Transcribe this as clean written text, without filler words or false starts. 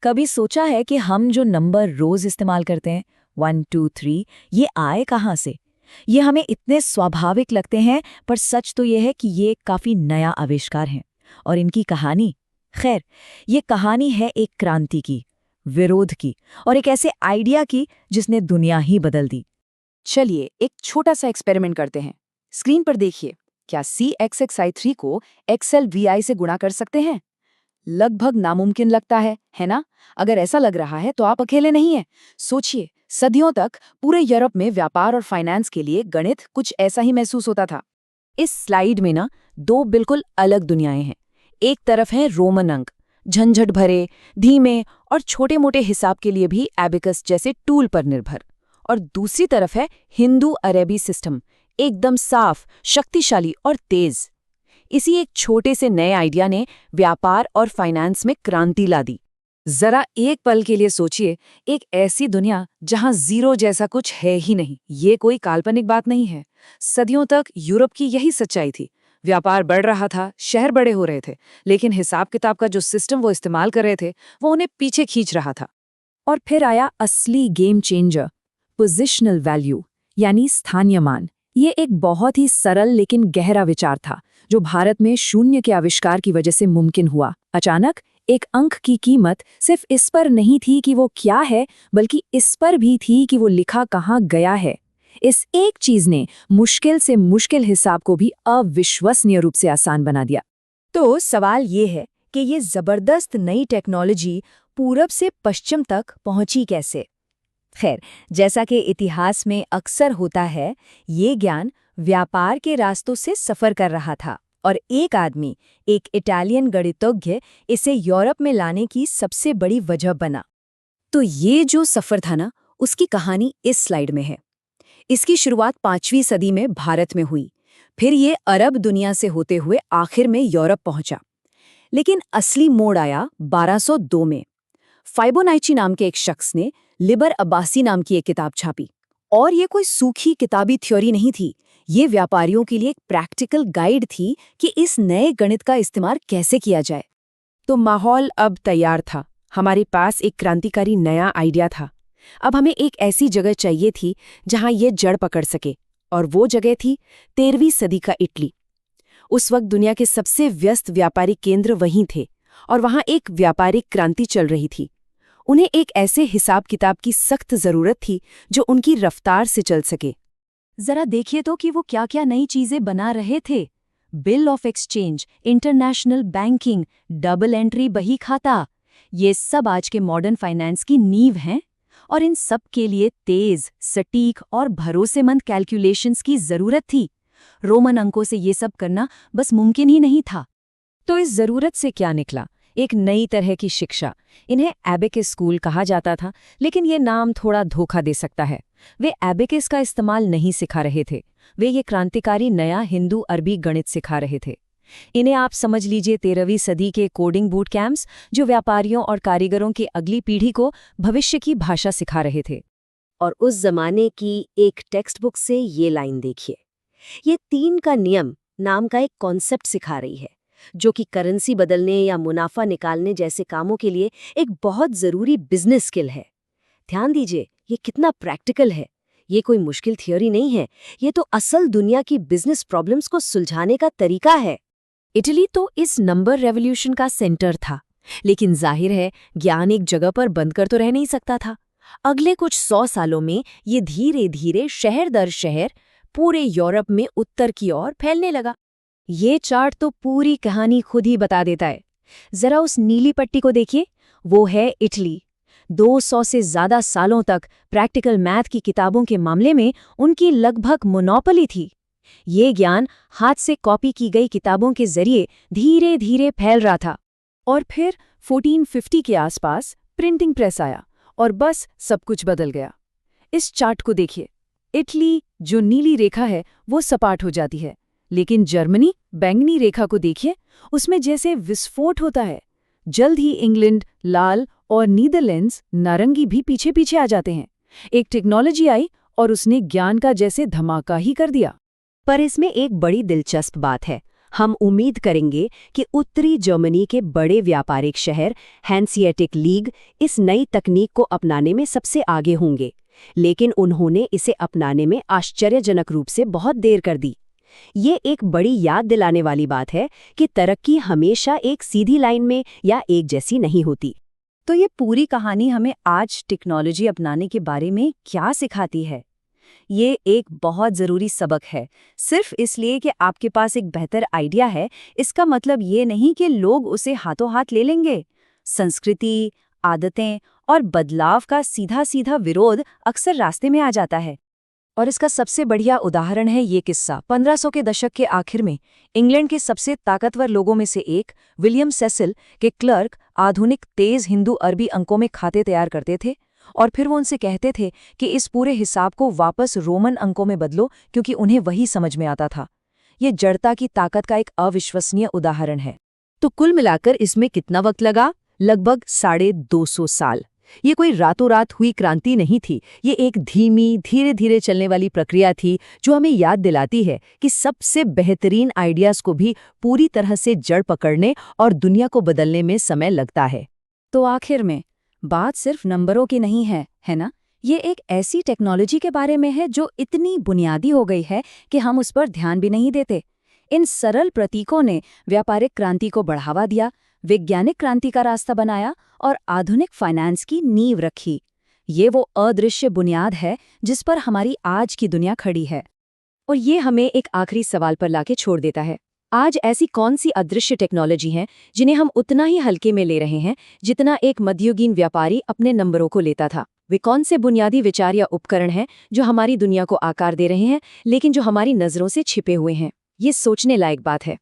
कभी सोचा है कि हम जो नंबर रोज इस्तेमाल करते हैं 1, 2, 3, ये आए कहाँ से? ये हमें इतने स्वाभाविक लगते हैं, पर सच तो ये है कि ये काफी नया आविष्कार है। और इनकी कहानी, खैर, ये कहानी है एक क्रांति की, विरोध की, और एक ऐसे आइडिया की जिसने दुनिया ही बदल दी। चलिए एक छोटा सा एक्सपेरिमेंट करते हैं। स्क्रीन पर देखिए, क्या CXXI3 को XLVI से गुणा कर सकते हैं? लगभग नामुमकिन लगता है ना? अगर ऐसा लग रहा है तो आप अकेले नहीं हैं। सोचिए, सदियों तक पूरे यूरोप में व्यापार और फाइनेंस के लिए गणित कुछ ऐसा ही महसूस होता था। इस स्लाइड में ना दो बिल्कुल अलग दुनियाएं हैं। एक तरफ है रोमन अंक, झंझट भरे, धीमे और छोटे-मोटे हिसाब के लिए भी एबेकस जैसे टूल पर निर्भर। और दूसरी तरफ है हिंदू अरेबी सिस्टम, एकदम साफ, शक्तिशाली और तेज। इसी एक छोटे से नए आइडिया ने व्यापार और फाइनेंस में क्रांति ला दी। जरा एक पल के लिए सोचिए, एक ऐसी दुनिया जहां जीरो जैसा कुछ है ही नहीं। ये कोई काल्पनिक बात नहीं है। सदियों तक यूरोप की यही सच्चाई थी। व्यापार बढ़ रहा था, शहर बड़े हो रहे थे, लेकिन हिसाब किताब का जो सिस्टम वो इस्तेमाल कर रहे थे वो उन्हें पीछे खींच रहा था। और फिर आया असली गेम चेंजर, पोजिशनल वैल्यू यानी स्थानीय मान। ये एक बहुत ही सरल लेकिन गहरा विचार था, जो भारत में शून्य के आविष्कार की वजह से मुमकिन हुआ। अचानक एक अंक की कीमत सिर्फ इस पर नहीं थी कि वो क्या है, बल्कि इस पर भी थी कि वो लिखा कहाँ गया है। इस एक चीज ने मुश्किल से मुश्किल हिसाब को भी अविश्वसनीय रूप से आसान बना दिया। तो सवाल ये है कि ये जबरदस्त नई टेक्नोलॉजी पूरब से पश्चिम तक पहुंची कैसे? खैर, जैसा कि इतिहास में अक्सर होता है, ये ज्ञान व्यापार के रास्तों से सफर कर रहा था, और एक आदमी, एक इटालियन गणितज्ञ, इसे यूरोप में लाने की सबसे बड़ी वजह बना। तो ये जो सफर था ना, उसकी कहानी इस स्लाइड में है। इसकी शुरुआत 5वीं सदी में भारत में हुई, फिर ये अरब दुनिया से होते हुए आखिर में यूरोप पहुंचा। लेकिन असली मोड़ आया 1202 में। फाइबोनाची नाम के एक शख्स ने लिबर अब्बासी नाम की एक किताब छापी। और ये कोई सूखी किताबी थ्योरी नहीं थी, ये व्यापारियों के लिए एक प्रैक्टिकल गाइड थी कि इस नए गणित का इस्तेमाल कैसे किया जाए। तो माहौल अब तैयार था। हमारे पास एक क्रांतिकारी नया आइडिया था। अब हमें एक ऐसी जगह चाहिए थी जहां ये जड़ पकड़ सके, और वो जगह थी 13वीं सदी का इटली। उस वक्त दुनिया के सबसे व्यस्त व्यापारिक केंद्र वहीं थे, और वहां एक व्यापारिक क्रांति चल रही थी। उन्हें एक ऐसे हिसाब किताब की सख्त जरूरत थी जो उनकी रफ्तार से चल सके। जरा देखिए तो कि वो क्या क्या नई चीजें बना रहे थे। Bill of exchange, international banking, double entry बही खाता, ये सब आज के मॉडर्न फाइनेंस की नींव हैं। और इन सब के लिए तेज, सटीक और भरोसेमंद कैलकुलेशंस की जरूरत थी। रोमन अंकों से ये सब करना बस मुमकिन ही नहीं था। तो इस जरूरत से क्या निकला? एक नई तरह की शिक्षा। इन्हें एबेकस स्कूल कहा जाता था, लेकिन ये नाम थोड़ा धोखा दे सकता है। वे एबेकस का इस्तेमाल नहीं सिखा रहे थे, वे ये क्रांतिकारी नया हिंदू अरबी गणित सिखा रहे थे। इन्हें आप समझ लीजिए 13वीं सदी के कोडिंग बूट कैंप्स, जो व्यापारियों और कारीगरों की अगली पीढ़ी को भविष्य की भाषा सिखा रहे थे। और उस जमाने की एक टेक्स्ट बुक से ये लाइन देखिए, ये 3 का नियम नाम का एक कॉन्सेप्ट सिखा रही है, जो कि करेंसी बदलने या मुनाफा निकालने जैसे कामों के लिए एक बहुत ज़रूरी बिजनेस स्किल है। ध्यान दीजिए, ये कितना प्रैक्टिकल है। ये कोई मुश्किल थियोरी नहीं है, ये तो असल दुनिया की बिजनेस प्रॉब्लम्स को सुलझाने का तरीका है। इटली तो इस नंबर रेवोल्यूशन का सेंटर था, लेकिन जाहिर है ज्ञान एक जगह पर बंद कर तो रह नहीं सकता था। अगले कुछ 100 सालों में ये धीरे धीरे शहर दर शहर पूरे यूरोप में उत्तर की ओर फैलने लगा। ये चार्ट तो पूरी कहानी खुद ही बता देता है। जरा उस नीली पट्टी को देखिए, वो है इटली। 200 से ज्यादा सालों तक प्रैक्टिकल मैथ की किताबों के मामले में उनकी लगभग मोनोपोली थी। ये ज्ञान हाथ से कॉपी की गई किताबों के जरिए धीरे धीरे फैल रहा था। और फिर 1450 के आसपास प्रिंटिंग प्रेस आया, और बस सब कुछ बदल गया। इस चार्ट को देखिए, इटली जो नीली रेखा है वो सपाट हो जाती है, लेकिन जर्मनी बैंगनी रेखा को देखिए, उसमें जैसे विस्फोट होता है। जल्द ही इंग्लैंड लाल और नीदरलैंड्स नारंगी भी पीछे पीछे आ जाते हैं। एक टेक्नोलॉजी आई और उसने ज्ञान का जैसे धमाका ही कर दिया। पर इसमें एक बड़ी दिलचस्प बात है। हम उम्मीद करेंगे कि उत्तरी जर्मनी के बड़े व्यापारिक शहर हैंसिएटिक लीग इस नई तकनीक को अपनाने में सबसे आगे होंगे, लेकिन उन्होंने इसे अपनाने में आश्चर्यजनक रूप से बहुत देर कर दी। ये एक बड़ी याद दिलाने वाली बात है कि तरक्की हमेशा एक सीधी लाइन में या एक जैसी नहीं होती। तो ये पूरी कहानी हमें आज टेक्नोलॉजी अपनाने के बारे में क्या सिखाती है? ये एक बहुत ज़रूरी सबक है। सिर्फ इसलिए कि आपके पास एक बेहतर आइडिया है, इसका मतलब ये नहीं कि लोग उसे हाथों हाथ ले लेंगे। संस्कृति, आदतें और बदलाव का सीधा सीधा विरोध अक्सर रास्ते में आ जाता है। और इसका सबसे बढ़िया उदाहरण है ये किस्सा। 1500 के दशक के आखिर में इंग्लैंड के सबसे ताकतवर लोगों में से एक विलियम सेसिल के क्लर्क आधुनिक तेज हिंदू अरबी अंकों में खाते तैयार करते थे, और फिर वो उनसे कहते थे कि इस पूरे हिसाब को वापस रोमन अंकों में बदलो, क्योंकि उन्हें वही समझ में आता था। ये जड़ता की ताकत का एक अविश्वसनीय उदाहरण है। तो कुल मिलाकर इसमें कितना वक्त लगा? लगभग 250 साल। ये कोई रातों रात हुई क्रांति नहीं थी, ये एक धीमी धीरे धीरे चलने वाली प्रक्रिया थी जो हमें याद दिलाती है कि सबसे बेहतरीन आइडियाज़ को भी पूरी तरह से जड़ पकड़ने और दुनिया को बदलने में समय लगता है। तो आखिर में बात सिर्फ नंबरों की नहीं है ना? ये एक ऐसी टेक्नोलॉजी के बारे में है जो इतनी बुनियादी हो गई है कि हम उस पर ध्यान भी नहीं देते। इन सरल प्रतीकों ने व्यापारिक क्रांति को बढ़ावा दिया, वैज्ञानिक क्रांति का रास्ता बनाया और आधुनिक फाइनेंस की नींव रखी। ये वो अदृश्य बुनियाद है जिस पर हमारी आज की दुनिया खड़ी है। और ये हमें एक आखिरी सवाल पर लाके छोड़ देता है। आज ऐसी कौन सी अदृश्य टेक्नोलॉजी हैं जिन्हें हम उतना ही हल्के में ले रहे हैं जितना एक मध्ययुगीन व्यापारी अपने नंबरों को लेता था? वे कौन से बुनियादी विचार या उपकरण हैं जो हमारी दुनिया को आकार दे रहे हैं, लेकिन जो हमारी नज़रों से छिपे हुए हैं? ये सोचने लायक बात है।